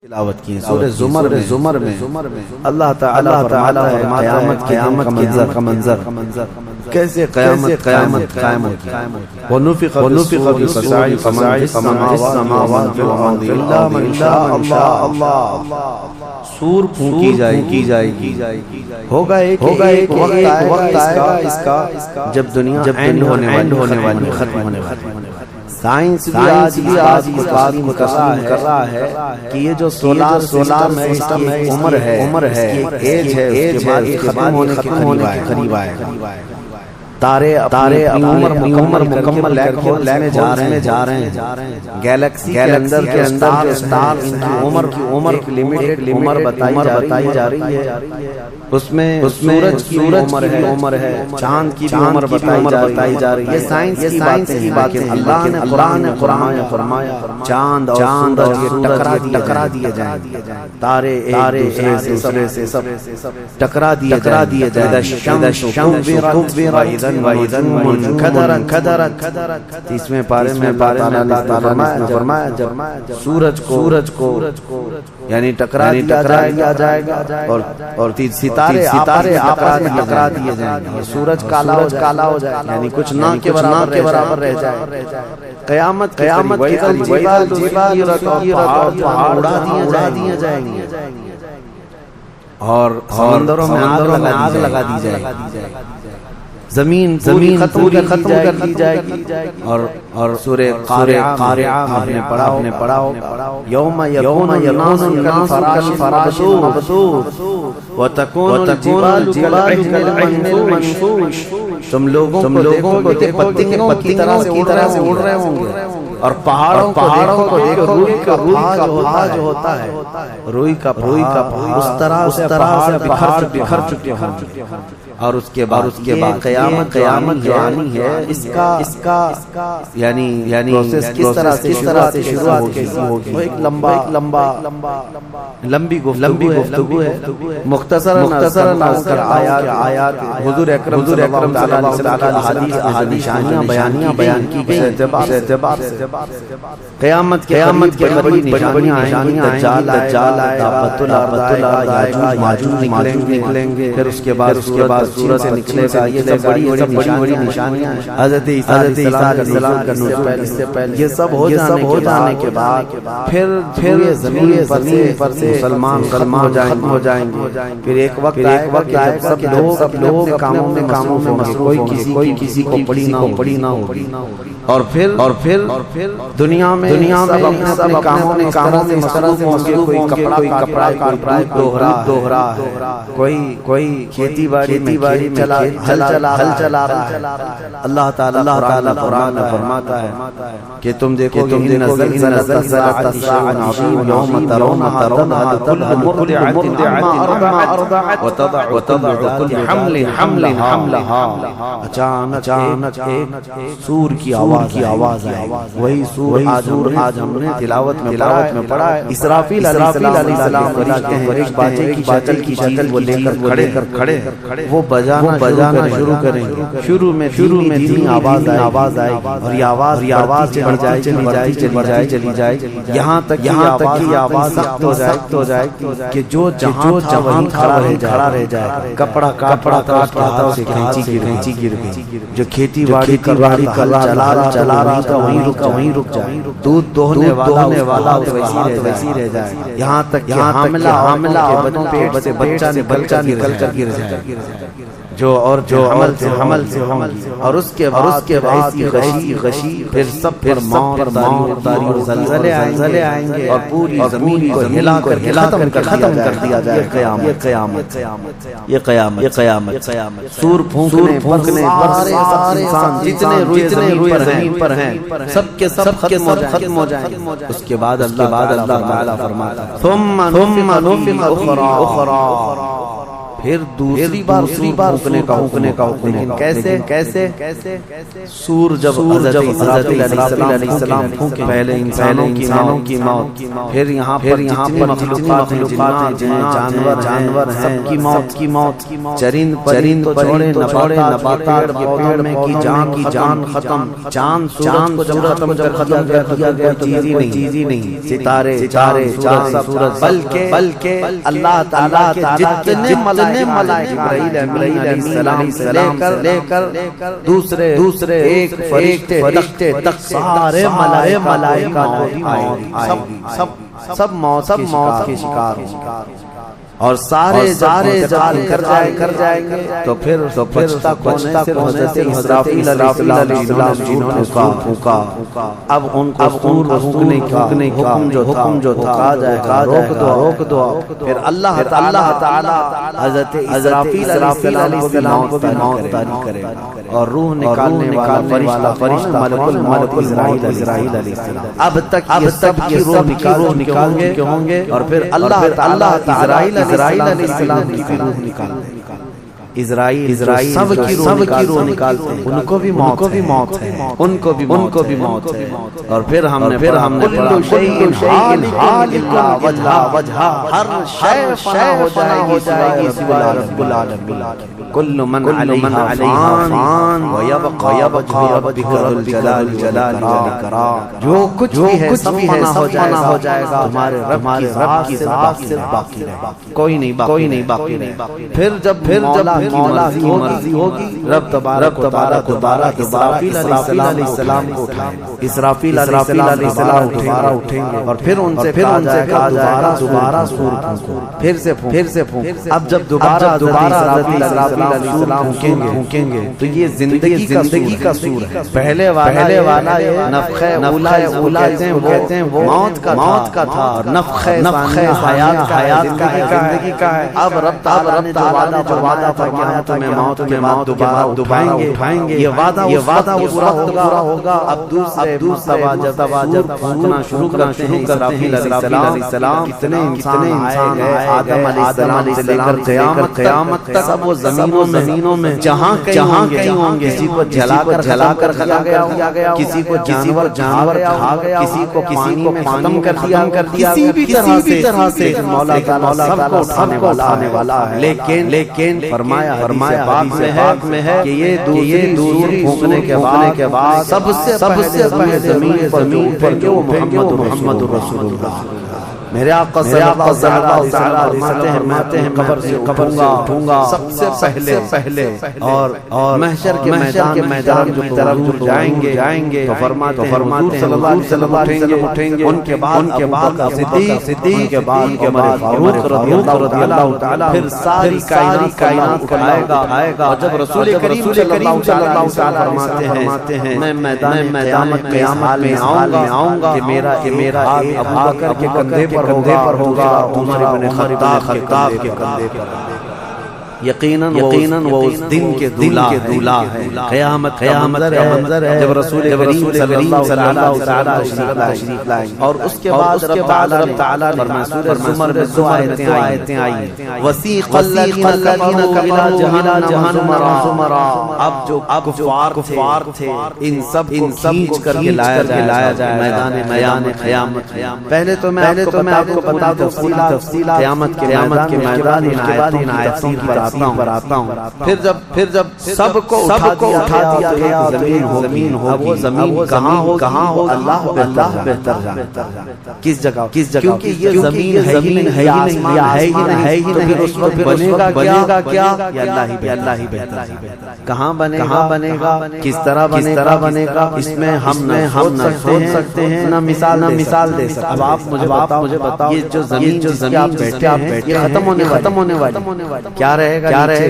تلاوت کی سورہ زمر میں اللہ تعالی قیامت کا منظر کیسے قیامت قائم ہوگی ونفخ فی الصور فمن فی السماوات والارض الا من شاء اللہ سور پھونکی جائے گی ہوگا ایک وقت آئے گا اس کا جب دنیا اینڈ ہونے والی ختم ہونے والی سائنس بھی آج کر رہا ہے کہ یہ جو سولار سسٹم ہے اس کی عمر ہے ایج ہے اس کے بعد ہونے کے قریب آئے گا تارے عمر مکمل لینے جا رہے ہیں گیلیکسی کے اندر جو اسٹار کی عمر لمیٹڈ عمر بتائی جا رہی ہے اس میں سورج کی عمر ہے چاند کی عمر بتائی جا رہی ہے یہ سائنس کی بات ہے اللہ نے قرآن میں فرمایا چاند اور یہ ٹکرا دیے جائیں تارے ایک دوسرے سے سب ٹکرا دیے جائیں اس میں پارے میں فرمایا جب سورج کو یعنی ٹکرا دیا جائے گا اور ستارے ٹکرا دیے جائیں گے سورج کالا ہو جائے یعنی کچھ نہ کے برابر رہ جائے قیامت کے پہاڑ اڑا دیے جائیں گے اور سمندروں میں آگ لگا دی جائے گی زمین ختم کر دی جائے گی اور سورہ قاریعہ آپ نے پڑھا ہو یوم یکون الناس کالفراش المبثوث وتكون الجبال كالعهن المنفوش تم لوگوں کو دیکھو پتی کی طرح سے اڑ رہے ہوں گے اور پہاڑوں کو دیکھو روئی کا پہاڑ جو ہوتا ہے روئی کا پہاڑ اس طرح سے بکھر چکے ہیں اور اس کے بعد قیامت جو آنی ہے اس کا یعنی کس طرح سے شروعات کیسی ہوگی وہ ایک لمبی گفتگو ہے مختصراً آیات حضور اکرم صلی اللہ علیہ وسلم احادیث بیان کی گئی اعتبار سے قیامت کے بڑی نشانیاں آئیں گی دجال آئے گا یاجوج ماجوج نکلیں گے پھر اس کے بعد سورج سے نکلے گا یہ سب بڑی نشانیاں ہیں حضرت عیسیٰ علیہ السلام کا نزول اس سے پہلے یہ سب ہو جانے کے بعد پھر زمین پر سے مسلمان ختم ہو جائیں گے پھر ایک وقت آئے گا کہ سب لوگ کاموں میں مصروف ہوں کوئی کسی کو پڑی نہ ہوگی اور پھر دنیا میں سب اپنے کاموں میں مصروف ہوں گے کوئی کپڑا دوہرا ہے کوئی کھیتی باڑی ہل چلا رہا ہے اللہ تعالی قرآن میں فرماتا ہے کہ تم دیکھو ان زلزلۃ الساعۃ یوم ترونها تذهل كل مرضعة ارضعت وتضع كل حمل حملها اچانک ایک سور کی آواز آئی وہی سور آج ہم نے تلاوت میں پڑھا ہے اسرافیل علیہ السلام فرشتے ہیں ایک باجے کی شکل کی چیز وہ لے کر کھڑے وہ بجانا شروع کریں گے شروع میں دھیمی آواز آئے گی اور یہ آواز چلی جائے یہاں تک یہ آواز سخت ہو جائے کہ جو جہاں وہیں کھڑا رہ جائے کپڑا کاٹ رہا اسے کھینچی گر گئی جو کھیتی باڑی چلا رہا تھا وہیں رک جائے دودھ دوہنے والا ویسی رہ جائے یہاں تک حاملہ پیٹ سے بچہ نکل کر گر جائے جو حمل سے ہوگی اور اس کے بعد غشی پھر مارداری اور زلزلے آئیں گے اور پوری زمین کو ہلا کر ختم کر دیا جائے یہ قیامت سور پھونکنے پر سارے انسان جتنے روئے زمین پر ہیں سب کے سب ختم ہو جائیں اس کے بعد اللہ تعالی فرماتا ہے ثم نفخ اخرى پھر دوسری بار پھونکنے کا حکم ہے۔ کیسے سور جب حضرت اسرافیل علیہ السلام پھونکے، پہلے انسانوں کی موت، پھر یہاں پر جتنی مخلوقات ہیں، جانور ہیں، سب کی موت، چرند پرندے نباتات پودوں میں کی جان ختم، چاند سورج کو جب ختم کر دیا گیا کوئی چیز ہی نہیں، ستارے چاند سورج، بلکہ اللہ تعالیٰ کے جتنے ملائکہ جبرائیل علیہ السلام سے لے کر دوسرے ایک فرشتے تک سارے ملائکہ سب موت کے شکار اور سارے کر جائیں گے، تو پھر بچتا کون حضرت اسرافیل علیہ السلام جنہوں نے پھونکا، اب ان کو پھونکنے کا حکم جو تھا کہا جائے گا روک دو، پھر اللہ تعالی حضرت اسرافیل علیہ السلام کو بھی موت طاری کرے گا اور روح نکالنے والا فرشتہ ملک الموت اسرائیل علیہ السلام، اب تک یہ روح نکالنے کے ہوں گے، اور پھر اللہ تعالی اسرائیل علیہ السلام کی روح نکالتے ہیں، اسرائیل سب کی روح نکالتے ہیں، ان کو بھی موت ہے، ان کو بھی موت ہے، اور پھر ہم نے کل شیء ہالک وجہہ، ہر شے فنا ہو جائے گی سوائے رب العالمین، کل من علیہا فان ویبقى ربک ذو الجلال والاکرام، جو کچھ بھی ہے سب فنا ہو جائے گا، تمہارے رب کی ذات صرف باقی رہے گا، کوئی نہیں باقی رہے، پھر جب مولا کی مرضی ہوگی، رب تبارک و تعالی اسرافیل علیہ السلام کو اٹھائیں، اسرافیل علیہ السلام دوبارہ اٹھیں گے، اور پھر ان سے کہا جائے گا دوبارہ سور پھونکو، پھر سے پھونکو، اب جب دوبارہ اسرافیل علیہ السلام پھونکیں گے تو یہ زندگی کا سور ہے، پہلے والا یہ نفخہ اولا کہتے ہیں وہ موت کا تھا، اور نفخہ حیات زندگی کا ہے، اب رب تعالی نے جو وعدہ تھا کہ ہم تمہیں موت کے بعد دوبارہ اٹھائیں گے، یہ وعدہ اس وقت پورا ہوگا، اب دوسرے جب پھونکنا شروع کرتے ہیں اسرافیل علیہ السلام، اتنے انسان آئے آدم علیہ السلام سے لے کر قیامت تک، سب وہ زمینوں میں جہاں کہیں ہوں گے، کسی کو جلا کر کھا گیا، کسی کو جانور کھا گیا، کسی کو پانی میں ختم کر دیا، کسی بھی طرح سے مولا تعالی سب کو اٹھانے والا ہے، لیکن فرمایا پاک میں ہے کہ یہ دوسری پھونکنے کے بعد سب سے پہلے زمین پر جو محمد رسول اللہ، میرے آقا صلی اللہ علیہ وسلم فرماتے ہیں قبر سے اٹھوں گا سب سے پہلے، اور محشر کے میدان کی طرف جائیں گے، تو فرماتے ہیں صلی اللہ علیہ وسلم اٹھیں گے، ان کے بعد صدیق، ان کے بعد عمر فاروق رضی اللہ تعالی، پھر ساری کائنات اٹھائے گا، اور جب رسول کریم صلی اللہ علیہ وسلم فرماتے ہیں میں میدان قیامت میں آؤں گا کہ میرا ابو بکر کے کندھے پر ہوگا، عمر بن خطاب کے کندھے پر، یقیناً وہ اس دن کے دولہ ہے، قیامت کا منظر ہے جب رسول کریم صلی اللہ علیہ وسلم تشریف لائیں، اور اس کے بعد رب تعالی فرمایا سورہ زمر میں دو آیتیں آئی، وسیق الذین کفروا الی جہنم زمرا، اب جو کفار تھے ان سب کو کھینچ کر کے لایا جائے میدان قیامت، پہلے تو میں آپ کو بتا دوں تفصیل قیامت کے میدان کے بعد ان آیتوں کی آتا ہوں، پھر جب سب کو اٹھا دیا گیا، زمین ہو، زمین کہاں ہو، اللہ بہتر جانتا ہے کس جگہ، کیونکہ یہ زمین ہے ہی نہیں، تو پھر اس وقت بنے گا کیا، یہ اللہ ہی بہتر جانتا ہے، کہاں بنے گا، کس طرح بنے گا، اس میں ہم نہ سوچ سکتے ہیں نہ مثال دے سکتے، اب آپ مجھے بتاؤ یہ جو زمین بیٹھے ہیں یہ ختم ہونے والی، کیا رہے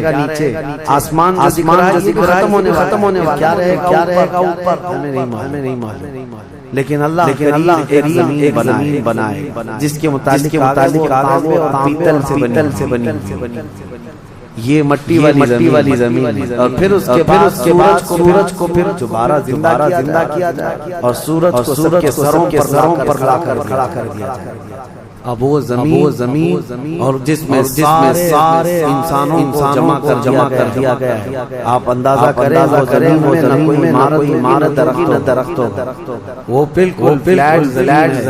گا نیچے، آسمان جو ختم ہونے والا، کیا رہے گا اوپر، ہمیں نہیں معلوم، لیکن اللہ ایک زمین بنائے جس کے متعلق تانبے اور پیتل سے بنی، یہ مٹی والی زمین، اور پھر اس کے بعد سورج کو پھر دوبارہ زندہ کیا جائے، اور سورج کو سب کے سروں پر لا کر کھڑا کر دیا جائے، اب وہ زمین اور جس میں سارے انسانوں کو جمع کر دیا گیا ہے. آپ اندازہ کریں وہ زمین میں نہ کوئی عمارت درخت ہو, وہ بالکل فلیٹ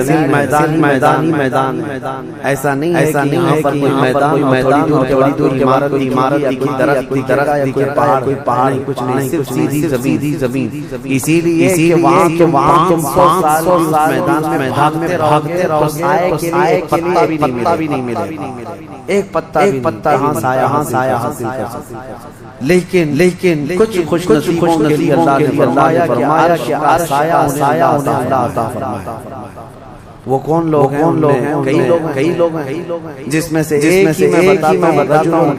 زمین میدان. ایسا نہیں ہے کہ یہاں پر کوئی میدان اور تھوڑی دور عمارت کی درخت کوئی پہاڑ کچھ نہیں, صرف سیدھی زمین. اسی لیے کہ وہاں تم 500 سال میدان میں بھاگتے رہو گے, ایک پتا بھی نہیں ملے, ایک پتا ہاں سایہ حاصل کر سکتے. لیکن کچھ خوش نصیبوں کے لیے اللہ نے فرمایا کہ سایہ انہیں عطا فرمایا. وہ کون لوگ ہیں؟ کئی لوگ ہیں, جس میں سے ایک ہی میں بتاتا ہوں.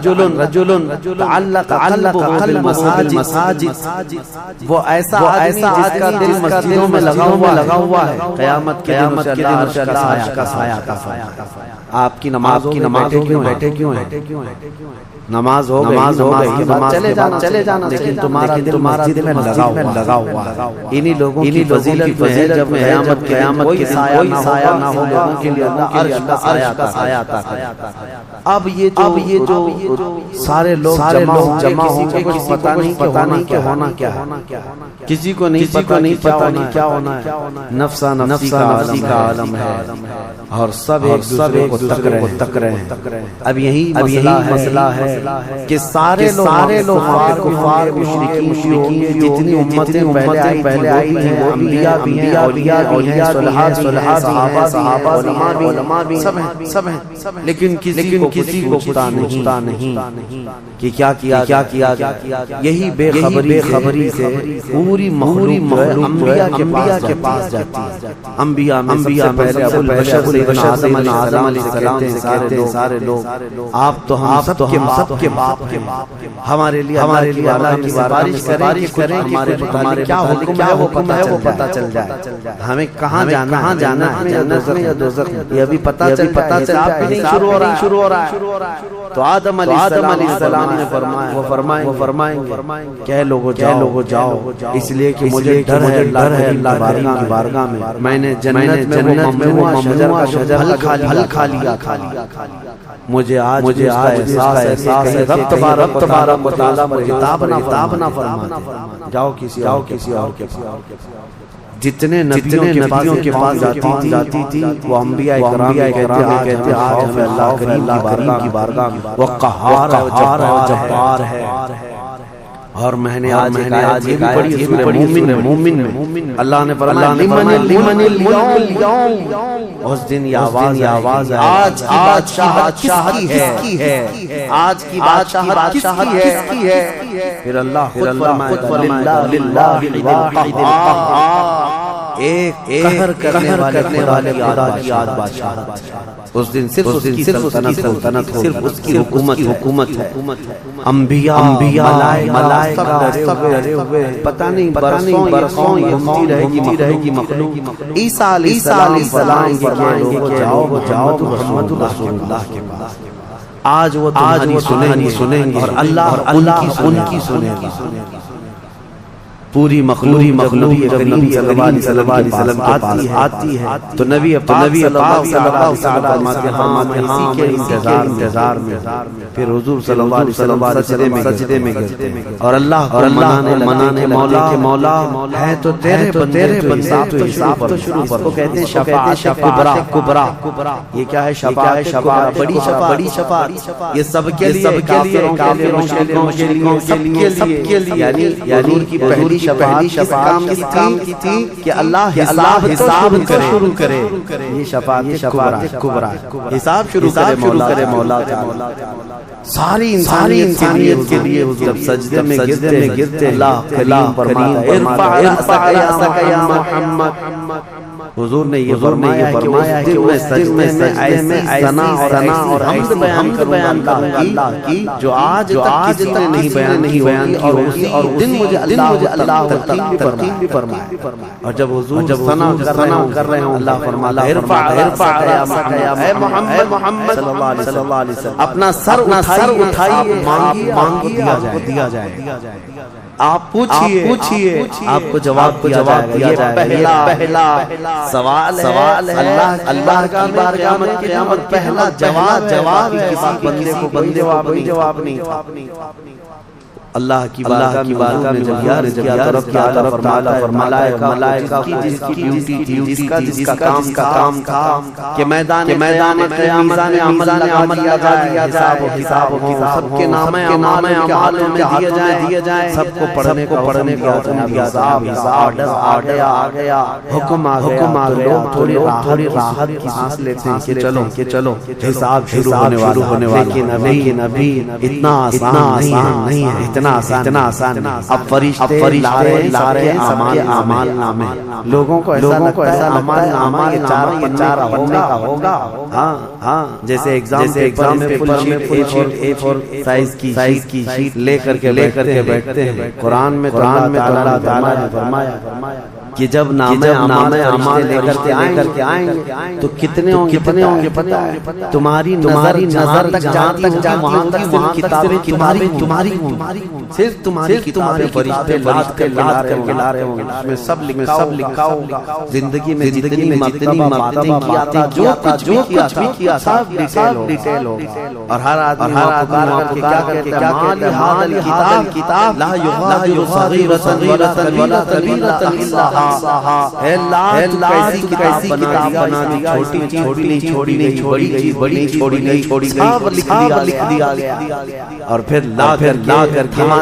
رجل تعلق قلبه بالمساجد. وہ ایسا آدمی جس کا دل مسجدوں میں لگا ہوا ہے, قیامت کے دن اللہ کا سایہ عطا فرمائے. آپ کی نماز بیٹھے کیوں ہیں؟ نماز ہو گئی, چلے جانا, لیکن تمہارا دل مسجد میں لگا ہوا ہے. انہی لوگوں کی فضیلت ہے جب قیامت کے دن کوئی سایہ نہ ہو, لوگوں کے لیے اللہ عرش کا سایہ عطا کرے. اب یہ جو سارے لوگ جمع ہوں گے, پتہ نہیں کہ ہونا کیا ہے. کسی کو نہیں پتہ کیا ہونا ہے. نفسی کا عالم ہے اور سب ایک دوسرے کو تک رہے ہیں. اب یہی مسئلہ ہے کہ سارے لوگ کفار مشرکین, جتنی امتیں پہلے آئی ہیں, وہ انبیاء بھی ہیں, اولیاء بھی ہیں, صالحات صحابہ علماء بھی سب ہیں. لیکن کسی کو پتہ نہیں کہ کیا کیا. یہی بے خبری سے پوری مخلوق انبیاء کے پاس جاتی ہے. انبیاء میں پہلے ابو البشر آدم علیہ السلام سے سارے لوگ, آپ تو ہم سب کے باپ ہیں, ہمارے لیے اللہ کی سفارش کریں کہ ہمارے کیا حکم ہے وہ پتہ چل جائے. ہمیں کہاں جانا ہے, جنت میں یا دوزخ میں, یہ بھی پتہ چل جائے. حساب بھی شروع ہو رہا ہے. تو آدم علیہ السلام نے فرمائیں گے کہ لوگو جاؤ, اس لیے کہ مجھے ڈر ہے اللہ کی بارگاہ میں نے جنت میں وہ شجر کھا لیا. مجھے آج احساس ہے رب تبارک و تعالی پر کتاب نہ فرما. جاؤ کسی اور کے پاس. جتنے نبیوں کے پاس جاتی تھی وہ انبیاء کرام کہتے آج ہمیں اللہ کریم کی بارگاہ میں وہ قہار ہے, جبار ہے. اور میں نے آج یہ بھی پڑھی سورہ مومن میں اللہ نے فرمایا لمن اليوم. اس دن یہ آواز ہے, آج بادشاہت کس کی ہے, آج کی بادشاہت کس کی ہے. پھر اللہ خود فرمایا للہ الواحد القہار, ایک قہر کرنے والے خدا کی بادشاہت. اس دن صرف اس کی سلطنت ہو, صرف اس کی حکومت ہے. انبیاء ملائکہ سب ڈرے ہوئے, پتہ نہیں برسوں گھومتی رہے گی مخلوق. عیسیٰ علیہ السلام کہ جاؤ محمد رسول اللہ کے پاس. آج وہ تمہاری سنیں گے اور اللہ ان کی سنے گا. پوری مخلوق کریم صلی اللہ علیہ وسلم کے پاس آتی ہے تو نبی پاک صلی اللہ علیہ وسلم اسی کے انتظار میں پھر حضور صلی اللہ علیہ وسلم سجدے میں گرتے اور اللہ کو منانے مولا ہے تو تیرے بندے تو حساب تو شروع پر. وہ کہتے ہیں شفاعت کبریٰ. یہ کیا ہے؟ شفاعت بڑی شفاعت. یہ سب کے لیے, کافروں مشرکوں سب کے لیے. یعنی حضور کی پہلی شفاعت کس کام کی تھی کہ اللہ حساب شروع کرے. یہ شفاعت کبریٰ, حساب شروع کرے مولا تعالی. ساری انسانیت کے لیے جب سجدے میں گرتے اللہ کریم فرماتا ارفع رأسک یا محمد. حضور نے یہ فرمایا کہ اس دن میں سجدے میں ایسی ثنا اور حمد بیان کروں اللہ کی جو آج تک کسی نے نہیں بیان کی ہوگی. اور دن مجھے اللہ ترتیب بھی فرمایا. اور جب حضور ثنا کر رہے ہوں اللہ فرماتا ارفع رأسک یا محمد صلی اللہ علیہ وسلم, اپنا سر اٹھائیے, مانگیے دیا جائے. آپ پوچھئے آپ کو جواب دیا جائے گا۔ یہ پہلا سوال ہے اللہ کی بارگاہ میں قیامت، پہلا جواب ہے کسی بندے کو کوئی جواب نہیں تھا۔ اللہ کی بارگاہ میں جب عرض کیا طرف ملائکہ جس کی ڈیوٹی تھی، جس کا کام تھا کہ میدان قیامت میں عمل لگا دیا جائے، حساب ہو، سب کے نام اعمال میں دیے جائیں، سب کو پڑھنے کا آرڈر آ گیا، حکم آ گیا، تھوڑی راحت کی سانس لیتے ہیں کہ چلو حساب شروع ہونے والا، لیکن ابھی اتنا آسان نہیں ہے، اتنا آسان۔ اب فرشتے لا رہے ہیں سب کے اعمال نامے، لوگوں کو ایسا اعمال چار ہوگا، ہاں جیسے ایگزام میں فل شیٹ A4 سائز کی شیٹ لے کر کے بیٹھتے ہیں۔ قرآن میں اللہ تعالیٰ نے فرمایا کہ جب نام اعمال لے کر کے آئیں گے تو کتنے ہوں گے پتہ ہے؟ تمہاری نظر تک جہاں تک وہاں تک کتابیں تمہاری ہوں، صرف تمہاری کتابیں فرشتے لاد کر کے لا رہے ہوں گے، اس میں سب لکھا ہوگا، زندگی میں جتنی باتیں کیا تھا، جو کچھ بھی کیا سب ڈیٹیل ہوگا۔ اور ہر آدمی پکار کے کیا کہتا ہے؟ مالی هذا الكتاب لا يغادر صغيرة ولا كبيرة إلا اے اللہ تو کیسی کتاب بنا دی، چھوٹی نہیں چھوڑی، بڑی چھوڑی، سب لکھ دیا گیا، اور پھر لا کر تھما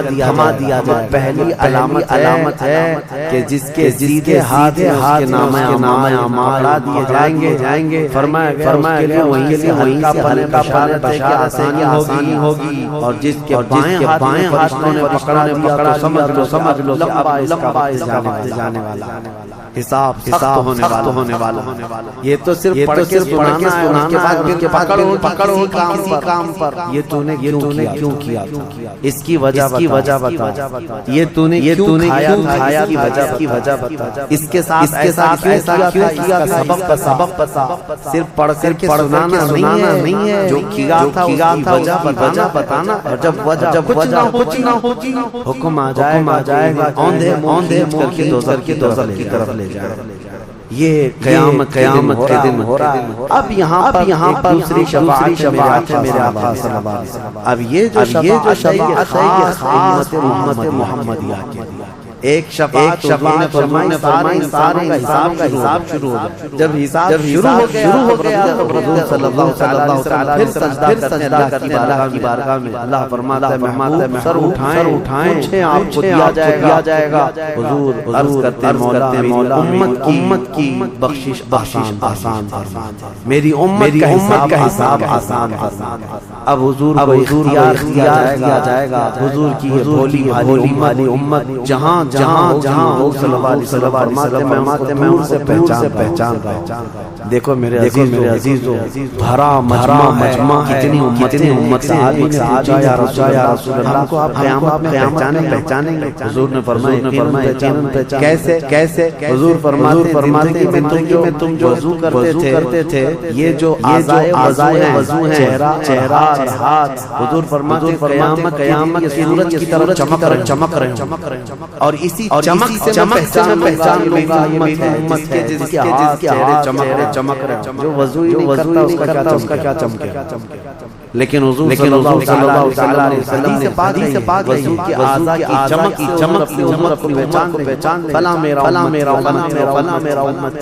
دیا جائے۔ پہلی علامت ہے کہ جس کے سیدھے ہاتھ کے نام اعمال دیے جائیں گے، فرمایا وہیں سے ہلکا پن آسانی ہوگی، اور جس کے بائیں ہاتھ نے پکڑا سمجھ لو لمبا جانے والا حساب سخت ہونے والا۔ یہ تو صرف پڑھ کے سنانا ہے، اس کے بعد پکڑو کسی کام پر۔ یہ تو نے کیوں کیا تھا، اس کی وجہ بتا۔ یہ تو نے کیوں کھایا کی وجہ بتا۔ اس کے ساتھ کیوں کیا، سبب بتا۔ صرف پڑھ کر کے سنانا نہیں ہے، جو کیا تھا وجہ بتانا، اور جب وجہ نہ ہوگی حکم آ جائے گا، اوندھے منہ کے دوزخ کی طرف لے جائے۔ یہ قیامت کے دن ہو رہا ہے۔ اب یہاں پر دوسری شفاعت ہے میرے آقا صلی اللہ علیہ وسلم۔ اب یہ جو شفاعت ہے یہ خاص امت محمدیہ کے لیے۔ ایک شفاعت نے فرمائی سارے حساب شروع ہو گیا۔ جب حساب شروع ہو گیا تو رسول صلی اللہ علیہ وسلم پھر سجدہ کرتے ہیں اللہ کی بارگاہ میں۔ اللہ فرماتا ہے محبوب سر اٹھائیں، پوچھیں آپ کو دیا جائے گا۔ حضور عرض کرتے ہیں مولا امت کی بخشش آسان فرما، میری امت کا حساب آسان فرما۔ اب حضور کو اختیار دیا جائے گا، حضور کی بھولی بھالی امت جہاں لوگ صلی اللہ علیہ وسلم فرماتے میں ان سے پہچان رہا ہوں۔ دیکھو میرے عزیزو، بھرا مجمع کتنی امت صحابی نے پوچھا یا رسول اللہ کو آپ قیامت میں پہچانیں گے؟ حضور نے فرمایا کیسے؟ حضور فرماتے میں تم جو وضو کرتے تھے، یہ جو اعضائے وضو ہیں، چہرہ ہاتھ، حضور فرماتے قیامت کی سورج کی طرح چمک رہے ہیں، اور اسی چمک سے پہچان لوں گا یہ میری امت ہے جس کے ہاتھ چمک رہے ہیں۔ جو وضو ہی نہیں کرتا اس کا کیا چمکے؟ لیکن حضور صلی اللہ علیہ وسلم نے حدیث پاک وضو کے اعضاء کی چمک کی امت کو پہچان فلاں میرا امت۔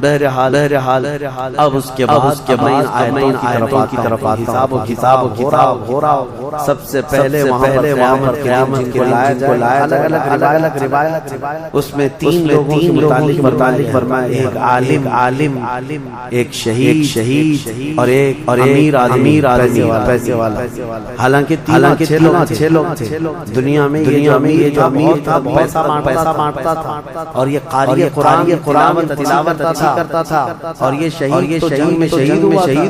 بہرحال اب اس کے بعد میں آیتوں کی طرف آتا ہوں۔ حساب و کتاب ہو رہا، سب سے پہلے قیامت کو لایا جائے۔ الگ روایت، اس میں تین لوگوں کے متعلق فرمایا، ایک عالم، ایک شہید، اور ایک امیر پیسے والا۔ حالانکہ چھ لوگ تھے دنیا میں۔ یہ جو امیر تھا پیسہ بانٹتا تھا، اور یہ قاری قرآن تلاوت کرتا تھا، اور یہ شہید تو جنگ میں شہید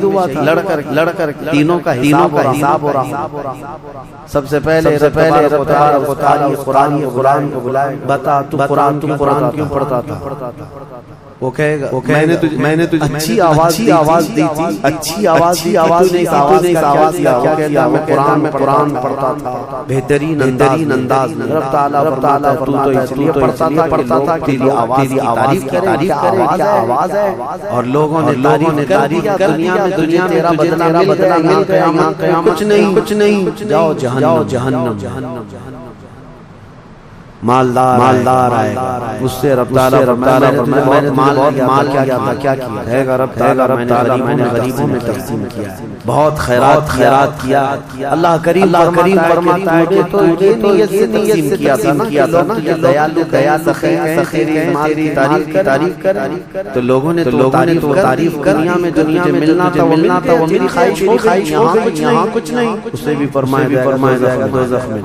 ہوا تھا، لڑ کر تینوں کا حساب ہو رہا۔ سب سے پہلے قرآن کو بلائے، بتا تو قرآن کیوں پڑھتا تھا؟ وہ کہے گا میں نے تجھے اچھی آواز دی تھی، اچھی آواز دی آواز کیا کہتا میں قرآن پڑھتا تھا بہترین انداز میں۔ رب تعالیٰ تو اس لیے پڑھتا تھا کہ تیری آواز کی تعریف کرے کیا آواز ہے، اور لوگوں نے تعریف دنیا میں تجھے تیرا بدلہ مل گیا، یہاں کچھ نہیں، جاؤ جہنم۔ مالدار آئے گا، اس سے رب تعالیٰ میں نے مال کیا کہے گا رب تعالیٰ میں نے غریبوں میں تقسیم کیا، بہت خیرات کیا۔ اللہ کریم فرماتا ہے کہ تو یہ نیت سے تقسیم کیا تھا نا کہ دیالو سخی تیری مال کی تعریف کریں، تو لوگوں نے تعریف کر دنیا میں ملنا تھا وہ میری خواہش ہو گئی، یہاں کچھ نہیں، اسے بھی فرمایا جائے گا دوزخ میں۔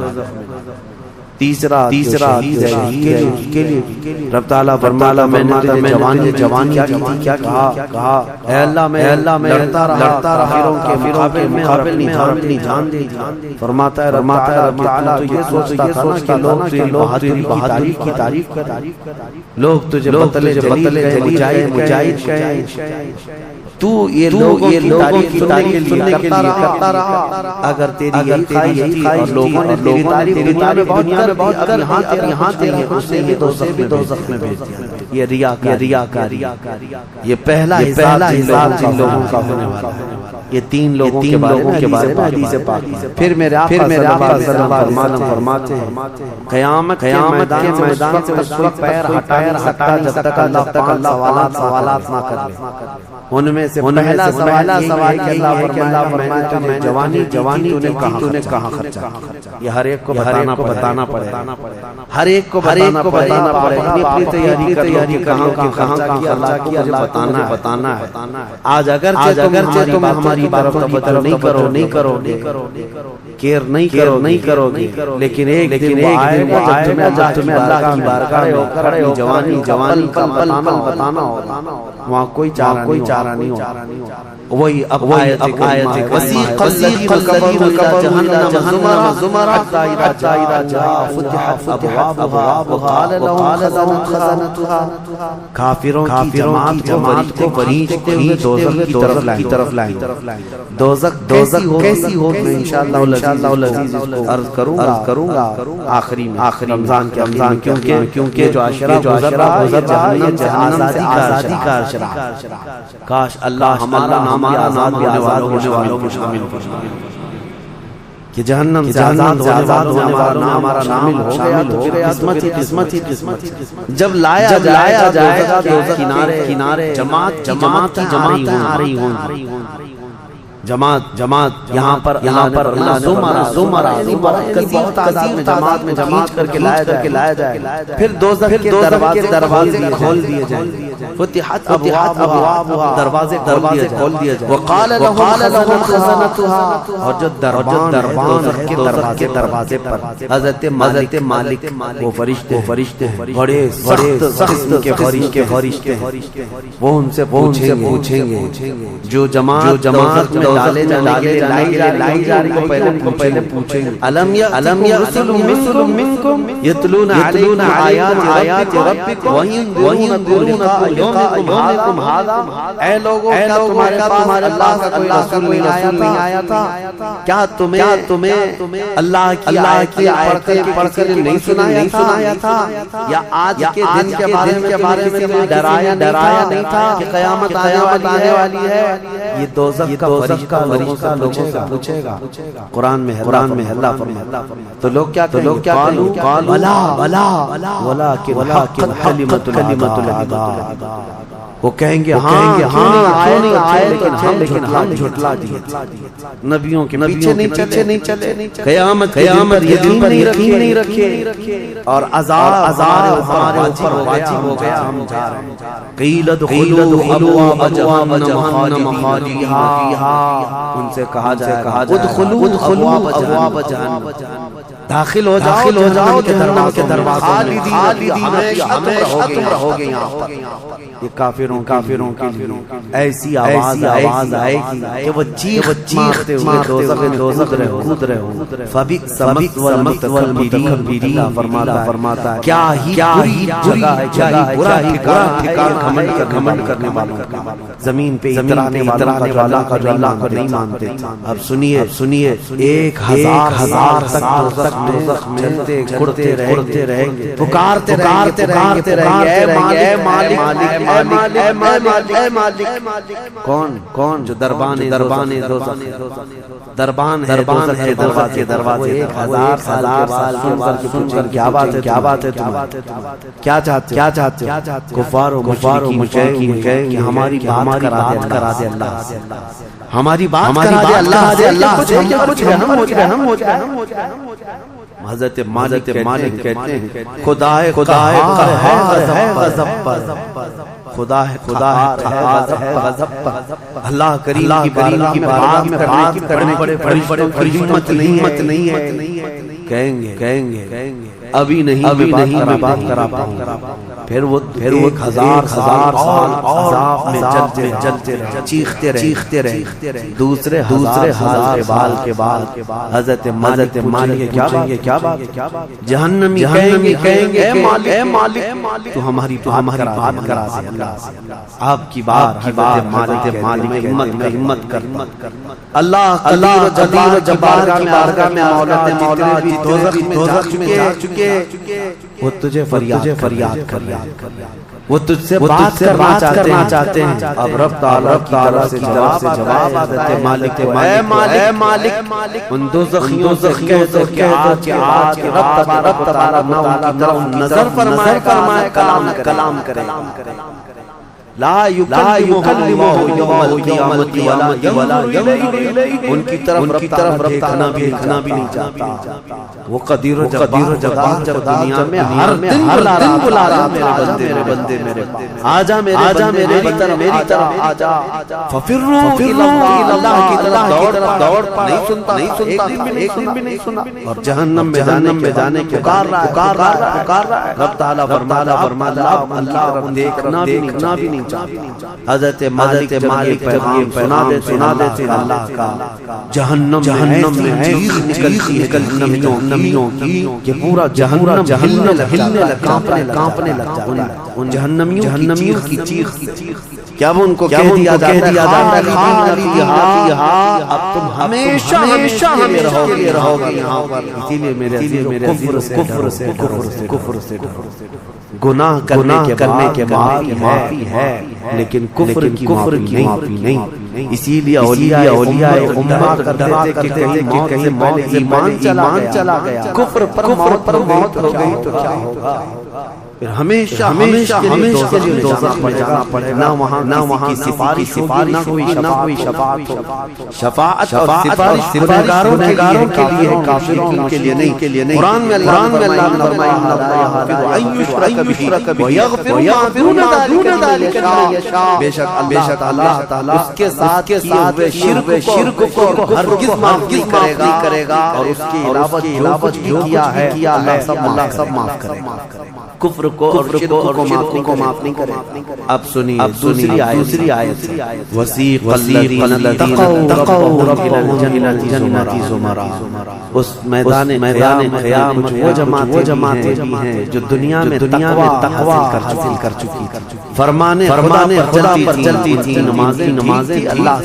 تیسرا کے لیے رب تعالیٰ فرماتا میں نے جوانی کیا کہا، اے اللہ میں لڑتا رہا کے مقابل میں اپنی جان دے دی۔ فرماتا ہے رب تعالیٰ تو یہ سوچتا تھا کہ لوگ بہادری کی تعریف کریں، لوگ تجھے بطل جلیل مجاہد کہیں، تو یہ لوگوں کی تعریف سننے کے لیے کرتا رہا۔ اگر تیری یہی خواہش اور لوگوں نے تیری تعریف دنیا میں بہت کر یہاں تیری اسے بھی دوزخ میں بھیج دیا۔ یہ ریاکاری، یہ پہلا حساب جن لوگوں کا ہونے والا ہے۔ یہ تین لوگوں کے بارے میں حدیث پاک ہے۔ پھر میرے آقا صلی اللہ علیہ وسلم فرماتے ہیں قیامت کے میدان سے اس وقت پیر ہٹا سکتا جب تک اللہ سوالات نہ کر لے۔ ان میں سے پہلا سوال یہ ہے کہ اللہ فرمائے میں جوانی تو نے کہاں خرچا۔ یہ ہر ایک کو بتانا پڑے، ہر ایک کو بتانا پڑے، اپنی تیاری کہاں کی اللہ کو بتانا ہے۔ آج اگرچہ تم ہماری باتوں کی طرف نہیں کرو کیئر نہیں کرو گے، لیکن ایک دن وہ آئے گا جب تمہیں اللہ کی بارگاہ میں کھڑے ہو جوانی کا بتانا ہوگا، وہاں کوئی چارہ نہیں ہوگا۔ وہی اب آیت وسیق الذین کفروا جہنم زمرا حتی اذا جاء فتحت ابوابها وقال لهم خزنتها، کافروں کی جماعت کو بریچتے ہوئے دوزخ کی طرف لائیں۔ دوزخ کیسی ہوگی انشاءاللہ العزیز عرض کروں گا آخری رمضان کے، کیونکہ جو عشرہ گزر جہنم سے آزادی کا عشرہ، کاش اللہ ہمارا آزاد ہونے والوں کو شامل فرمائے کہ جہنم سے آزاد ہونے والا ہمارا شامل ہو گیا تو پھر قسمت جب لایا جائے گا کنارے جماعت آ رہی ہوں، جماعت یہاں پر زمرہ بہت تعداد میں جماعت میں کھینچ کر کے لایا جائے، پھر دوزخ کے دروازے کھول دیے جائیں، فتحت ابوابها دروازے کھول دیے جائیں، وقال لهم خزنتها، اور جو دربان کے دروازے پر حضرت مالک وہ فرشتے بڑے سخت کے فرشتے ہیں، وہ ان سے پوچھیں گے جو جماعت میں لائی جا رہی کو پہلے پوچھیں گے الم یرسل منکم یتلون علیکم آیات ربکم وینذرون یومکم ھذا، اے لوگوں کیا تمہارے اللہ کا کوئی رسول نہیں آیا تھا؟ کیا تمہیں اللہ کی آیتیں پڑھ کر نہیں سنایا تھا؟ یا آج کے دن کے بارے میں تمہیں ڈرایا نہیں تھا کہ قیامت آنے والی ہے؟ یہ دوزخ کا فرشتہ لوگوں سے پوچھے گا۔ قرآن میں اللہ فرماتا تو لوگ کیا قالوا ولا کلمۃ العذاب، وہ کہیں گے ہاں لیکن ہم جھٹلا دیے، نبیوں کے پیچھے نہیں چلے، قیامت یقین نہیں رکھے، اور عذاب ہمارے اوپر واجب ہو گیا، ہم جا رہے ہیں۔ قیل ادخلوا ابواب جہنم خالدین فیہا، ان سے کہا جائے ادخلوا ابواب جہنم، داخل ہو جاؤ جہنم کے دروازوں خالدین ہمیشہ تم رہو گے یہاں پر۔ یہ کافروں کے لیے ایسی آواز آئے گی کہ وہ چیخ مارتے ہوئے دوزخ میں کود رہے ہوں۔ فبئس مثوى المتکبرین فرماتا ہے کیا ہی جگہ ہے، کیا ہی برا ٹھکانہ گھمنڈ کرنے والوں کا، زمین پہ اترانے والا کا جو اللہ کو نہیں مانتے۔ اب سنیے 1000 تک دوزخ میں چلتے کڑتے رہیں گے، پکارتے رہیں گے اے مالک اے مالک اے مالک۔ کون جو دربان دوزخ، دربان ہے دوزخ کے دروازے۔ 1000 سال سن کر کیا بات ہے تمہیں، کیا چاہتے کفار و مشرکین کہیں کہ ہماری بات کرا دے اللہ، ہماری بات کرا دے اللہ، کچھ رحم ہو جائے۔ حضرت مالک کہتے ہیں خدا ہے غضب پر، خدا ہے غضب پر، اللہ کریم کی بات کرنے بڑے ہمت نہیں ہے۔ کہیں گے ابھی نہیں میں بات کرا پاؤں گا۔ پھر وہ 1000 سال عذاب میں جلتے رہے، چیختے رہے۔ دوسرے 1000 سال کے بعد حضرت مالک کیا بات، جہنمی کہیں گے اے مالک تو ہماری بات کرا دے اللہ، آپ کی بات مالک ہمت کر اللہ جبار کی بارگاہ میں مولا بھی دوزخ میں جا چکے، وہ تجھے فریاد کر رہے ہیں، وہ تجھ سے بات کرنا چاہتے ہیں۔ اب رب تعالیٰ سے جواب آتا ہے مالک اے مالک ان دوزخیوں سے کہہ کہ آج رب تبارک و تعالیٰ کی طرف نظر فرمائے، کلام کرے۔ لا يكلمه يوم القيامة ولا ينظر إليه، ان کی طرف دیکھنا بھی نہیں چاہتا۔ وہ قدیر و جبار جب دنیا میں ہر دن بلا رہا میرے بندے میرے آجا میری طرف آجا، ففروا الى اللہ کی طرف دوڑ پا، نہیں سنتا، ایک دن بھی نہیں سنا، اور جہنم میں جانے کے پکار رہا ہے۔ رب تعالیٰ فرماتا اللہ دیکھنا بھی نہیں چاہتا۔ حضرت مالک پیغام سنا دیتے اللہ کا، جہنم میں چیخ نکلتی ہے جہنمیوں کی کہ پورا جہنم ہلنے لگا، کانپنے لگ جاتا ہے۔ ان جہنمیوں کی چیخ کیا وہ ان کو کہہ دیا جاتا ہے اب تم ہمیشہ ہمیں رہو گے یہاں پر۔ اسی لیے میرے کفر سے گناہ کرنے کے بعد معافی ہے، لیکن کفر کی معافی نہیں۔ اسی لیے اولیاء امت کرتے تھے کہ کہیں موت سے ایمان چلا گیا، کفر پر موت ہو گئی تو کیا ہوگا؟ پھر ہمیشہ کے لیے دوزخ میں جانا پڑے، نہ وہاں کی سفارش نہ کوئی شفاعت ہو۔ شفاعت گنہگاروں کے لیے ہے، کافروں کے لیے نہیں۔ قرآن میں اللہ نے فرمایا وَيَغْفِرُ مَا دُونَ ذَلِكَ لِمَن يَشَاءُ، بے شک اللہ تعالیٰ اس کے ساتھ شرک کو ہرگز معاف نہیں کرے گا، اور اس کے علاوہ جو کچھ بھی کیا ہے اللہ سب معاف کرے گا۔ کفر کو اور شرک کو معاف نہیں کرے۔ اب سنیے دوسری آیت، وَسِيقَ الَّذِينَ اتَّقَوْا رَبَّهُمْ إِلَى الْجَنَّةِ زُمَرًا، اس میدان قیامت وہ جماعتیں بھی ہیں جو دنیا میں تقوی حاصل کر چکی، فرمانے خدا پر چلتی تھی، نمازیں اللہ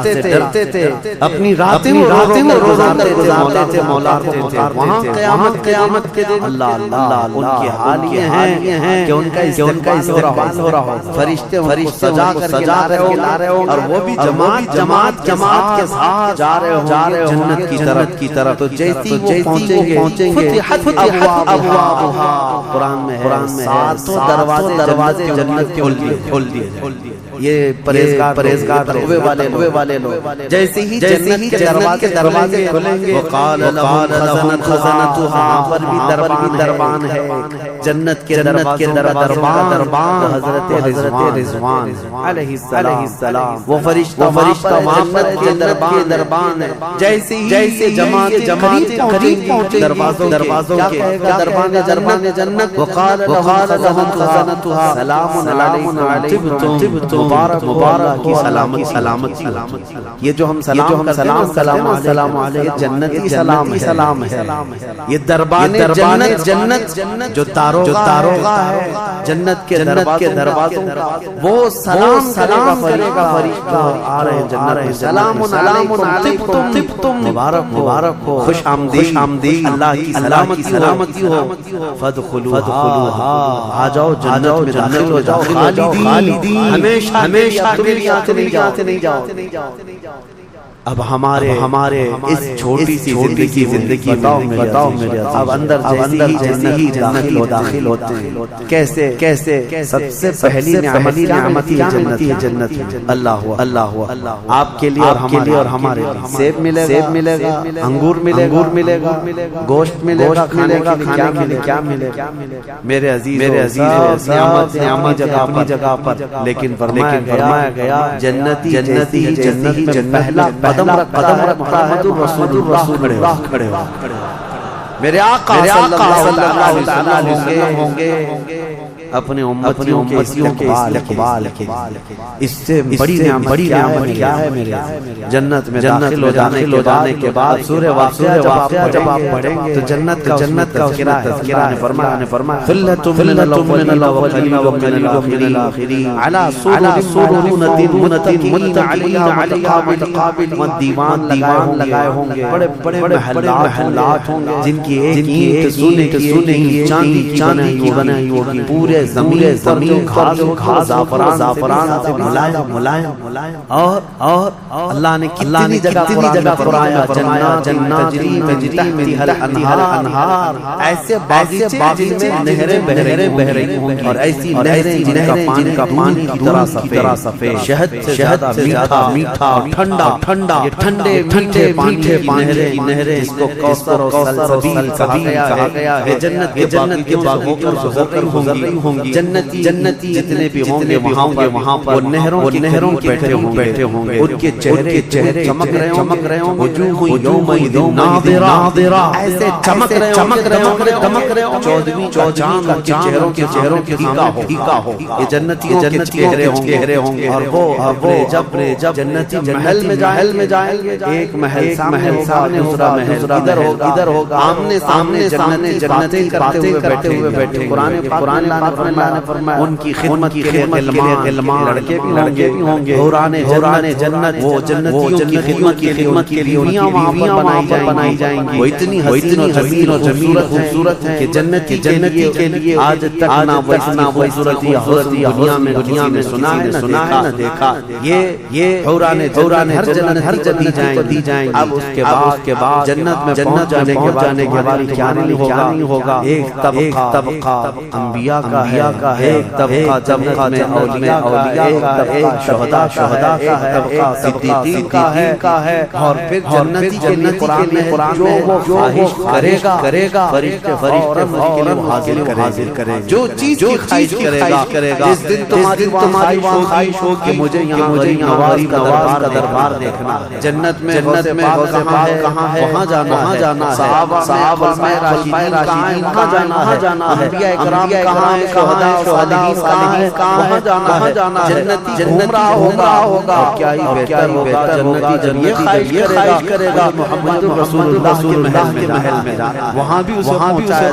سے ڈرتے تھے، اپنی راتیں گزارتے تھے مولا کو پکارتے تھے۔ وہاں قیامت کے دن اللہ ان کے حال یہ ہیں کہ ان کا استقبال ہو رہا ہو، فرشتے سجا رہے ہوں، اور وہ بھی جماعت کے ساتھ جا رہے ہوں جنت کی طرف۔ تو جیسی وہ پہنچیں گے ابوابھا، قرآن میں 7 دروازے جنت کے کھول دیے۔ یہ پرہیزگار تقوی والے لوگ جیسے ہی جنت کے دروازے کھلیں گے، وقال لهم خزنتها، پر بھی دربان ہے، جنت جنت کے دربان حضرت رضوان علیہ السلام، وہ فرشتہ جنت کے دربان ہے، جیسے جماعت قریب پہنچے دروازوں کے، کیا دربان جنت، وقال لهم خزنتها سلام علیکم طبتم، مبارک کی سلامتی، یہ جو ہم سلام علیکم جنتی سلام ہے، یہ دربان جنت جو داروغہ ہے جنت کے دروازوں کا، وہ سلام کرے گا فرشتہ آ رہے ہیں جنت، سلام علیکم طبتم، مبارک ہو، خوش آمدید، اللہ کی سلامتی ہو، فادخلوها، آ جاؤ جنت میں داخل ہو جاؤ، خالدین، ہمیشہ کے لیے نہیں جاؤ۔ اب ہمارے اس چھوٹی سی زندگی بتاؤ میرے، اب اندر جیسے ہی جنت میں داخل ہوتے ہیں، کیسے سب سے پہلی نعمت جنت، اللہ آپ کے لیے اور ہمارے لیے سیب ملے گا، انگور ملے گا، گوشت ملے گا، کھانے کے لیے کیا ملے گا میرے عزیز، نعمت جگہ پر، لیکن فرمایا گیا جنتی میں پہلا قدم رکھتا ہے رسول اللہ کھڑے ہو، میرے آقا صلی اللہ علیہ وسلم ہوں گے اپنے امتیوں کے استقبال کے، اس سے بڑی نعمت کیا ہے میرے، جنت میں داخل ہو جانے کے بعد سورہ واقعہ جب آپ پڑھیں گے تو جنت کا تذکرہ ہے، فرمایا ثلۃ من الاولین وقلیل من الآخرین علی سرر متقابلین علیہا، دیوان لگائے ہوں گے، بڑے محلات ہوں گے، جن کی ایک سونے کی چاندی کی بنائی ہوگی، پورے زمین گھاس زعفران سے ملائم، اور اللہ نے کتنی جگہ فرمایا جنات تجری الانہار، ایسے باغیچے جن میں نہریں بہ رہی ہوں گی، اور ایسی نہریں جن کا پانی کی طرح سفید، شہد سے زیادہ میٹھا ٹھنڈا، ٹھنڈے میٹھے پانی کی نہریں، جس کو کوثر و سلسبیل کہا گیا ہے، جنت کے باغوں پر گزر رہی ہوں گی، جنتی جتنے بھی ہوں گے وہاں پر وہ نہروں کے بیٹھے ہوں گے، ان کے چہرے چمک رہے ہوں، وجوہ یومئذ ناظرہ، ایسے چمک رہے ہوں، چاند کے چہروں کے پھیکا ہو، یہ جنتیوں کے چہرے ہوں گے، اور وہ جب جنتی محل میں جائیں گے، ایک محل سامنے، دوسرا محل ادھر ہوگا، آمنے سامنے جنتی کرتے ہوئے بیٹھے، قرآن نے فرمایا ان کی خدمت کے لیے غلمان لڑکے بھی ہوں گے، حوران جنت، وہ جنتیوں کی خدمت کے لیے میاں وہاں پر بنائی جائیں گی، وہ اتنی حسین و جمیل خوبصورت ہیں کہ جنتی کے لیے آج تک نہ وہی صورت دنیا میں سنا ہے نہ دیکھا، یہ حوران جنت ہر جگہ دی جائیں گی، اب اس کے بعد جنت میں پہنچ جانے کے بعد کیا نہیں ہوگا، ایک طبقہ انبیاء کا ہے، ایک طبقہ جنت میں اولیاء کا ہے، ایک شہداء کا ہے، طبقہ صدیقین کا ہے، اور پھر جنتی کے لیے قرآن میں جو وہ خواہش کرے گا فرشتے فوراً حاضر کریں گے، جو چیز کی خواہش کرے گا، جس دن تمہاری خواہش ہو کہ مجھے یہاں غریب نواز کا دربار دیکھنا ہے، جنت میں کہاں ہے، وہاں جانا ہے، صحابہ راشدین کہاں جانا ہے، انبیاء کرام کہاں ہے، شہداء صالحین کہاں جانا ہے، جنتی گھوم رہا ہوگا، کیا ہی بہتر ہوگا جب یہ خواہش کرے گا محمد رسول اللہ کے محل میں جانا، وہاں بھی اسے پہنچایا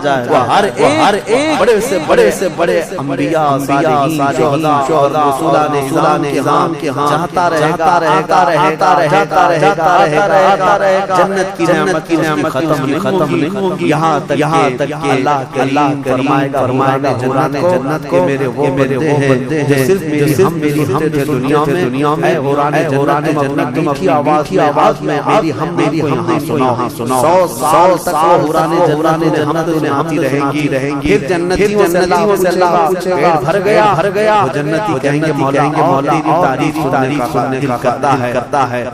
جائے گا، ہر ایک بڑے سے بڑے انبیاء صالحین شہداء رسولان نظام کے ہاں جاتا رہے گا، جنت کی نعمت ختم نہیں ہوگی، یہاں تک کہ اللہ فرمائے گا جنت کو میرے وہ بندے ہیں جو صرف میری حمد تھے دنیا میں اے حوران جنت تم اپنی میٹھی آواز میں میری حمد یہاں سناؤ 100 تک حوران جنت میں آتی رہیں گی پھر جنتیوں سے اللہ پیٹ بھر گیا وہ جنتی کہیں گے مولا تیری تعریف سننے دل کرتا ہے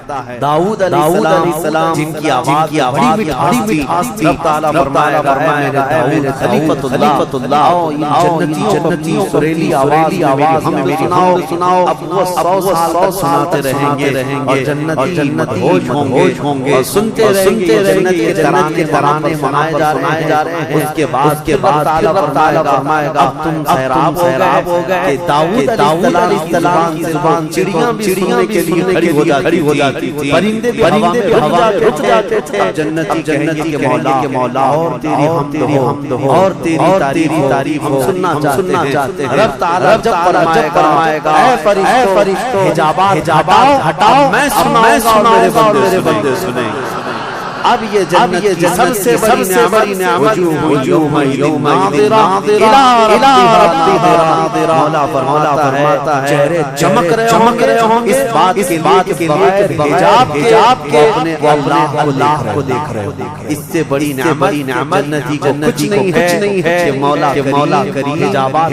داؤد علیہ السلام جن کی آواز بڑی مٹھاس تھی رب تعالیٰ فرمائے گا اے میرے خلیفۃ اللہ جنتیوں سریلی آواز ہمیں میری حمد سناؤ اب وہ 100 سال تک سناتے رہیں گے اور جنتی ہوش ہوں گے اور سنتے رہیں گے جنت کے ترانے منائے جا رہے ہیں اس کے بعد رب تعالیٰ فرمائے گا اب تم سیراب ہو گئے کہ داؤد علیہ السلام کی زبان چڑیاں بھی سننے کے لیے کھڑی ہو جاتی تھی پرندے بھی ہوا میں رک جاتے تھے جنتی کے مولا اور تیری حمد ہو اور تیری تعریف ہم سننا چاہتے ہیں رب تعالیٰ جب فرمائے گا اے فرشتوں حجابات ہٹاؤ میں سناؤں گا اور میرے بندے سنیں اب یہ جنت کی سب سے بڑی نعمت وجوہ ناظرہ الی ربها مولا فرماتا ہے چہرے چمک رہے ہوں اس بات کے حجاب کے اپنے اللہ کو دیکھ رہے ہوں اس سے بڑی نعمت جنتی کو کچھ نہیں ہے کہ مولا کریم حجابات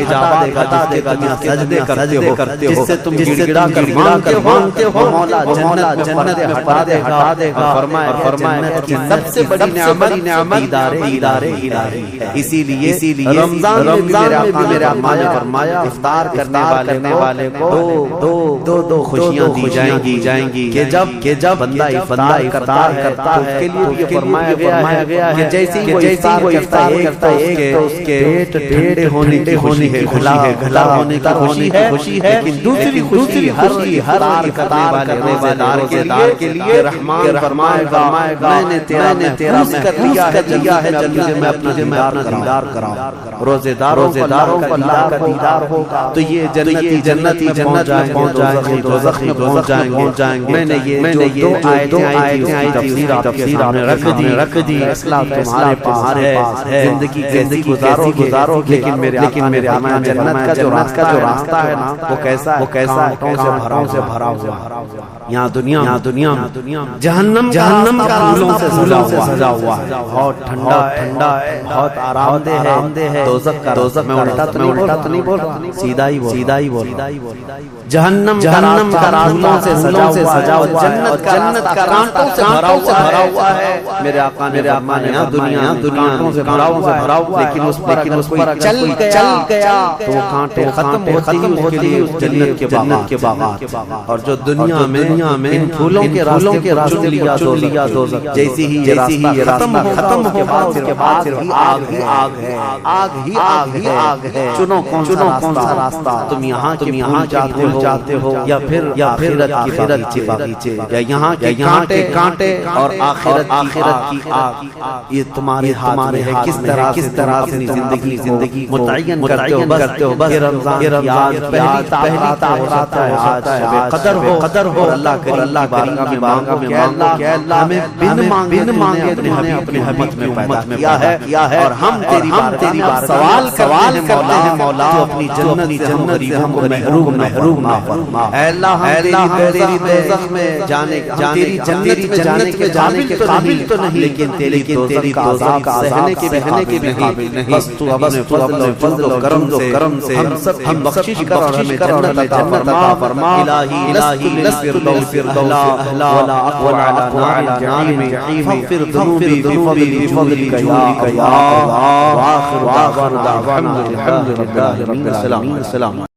ہٹا دے گا جس سجدے کرتے ہو جس سے تم گڑگڑا کر مانگتے ہو مولا جنت میں ہٹا دے گا فرمائے سب سے بڑی نعمت دیدار الہی ہے اسی لیے رمضان میں میرے آقا نے فرمایا افطار کرنے والے کو دو خوشیاں دی جائیں گی کہ جب بندہ افطار کرتا ہے اس کے لیے یہ فرمایا گیا ہے کہ جیسی وہ افطار کرتا ہے تو اس کے پیٹ ٹھنڈے ہونے کی گھلا ہونے کی خوشی ہے لیکن دوسری خوشی ہر کرنے والے روزے کے لیے رحمان فرمائے گا میں نے تیرا لیا ہے جنت میں اپنا دیدار کراؤں روزے داروں کو اللہ کا دیدار ہوگا تو یہ جنتی جنت میں پہنچ جائیں گے دوزخ میں پہنچ جائیں گے میں نے یہ دو آیتیں آئی تفسیر آپ نے رکھ دی اسلام تمہارے پاس ہے زندگی گزارو لیکن میرے آقا جنت کا جو راستہ ہے نا وہ کیسا ہے کانٹوں سے بھرا ہوا یہاں دنیا جہنم کا پھولوں سے سجا ہوا ہے بہت ٹھنڈا ہے بہت آرام دہ ہے دوزخ میں الٹا تو نہیں بول رہا سیدھا ہی بول جہنم کا راستوں سے سجا ہوا جنت کا کانٹوں سے بھرا ہوا ہے میرے آقا نے دنیا کانٹوں سے بھرا ہوا لیکن اس پر چل گیا تو وہ کانٹے ختم ہوتی ہے اس جنت کے باغات اور جو دنیا میں ان پھولوں کے راستے لیا دوزخ جیسی ہی یہ راستہ ختم ہو کے بعد آگ ہے چنو کون سا راستہ تم یہاں جاتے ہو یا پھر آخرت کی باغیچے یا یہاں کے کانٹے اور آخرت کی آگ یہ تمہارے ہے کس طرح اپنی زندگی متعین کرتے ہو بس رمضان پہلی تاورات ہے آج قدر ہو اللہ کی بارگاہ میں مانگو کہ اللہ ہمیں بن مانگے اپنے حبیب میں پیدا کیا ہے اور ہم تیری بار سوال کرتے ہیں مولا تو اپنی جنت سے ہم غریبوں کو محروم نہ فرما اے اللہ ہم تیری دوزخ میں جانے تیری جنت میں جانے کے قابل تو نہیں لیکن تیری دوزخ کا عذاب سہنے کے بھی قابل نہیں بس تو اپنے فضل و کرم سے ہم بخشش کر اور ہمیں جنت عطا فرما الہی لست اہلا ولا اقوى على نعيم فاغفر ذنوبي بفضلك يا الله واخر دعوانا الحمد لله رب العالمين السلام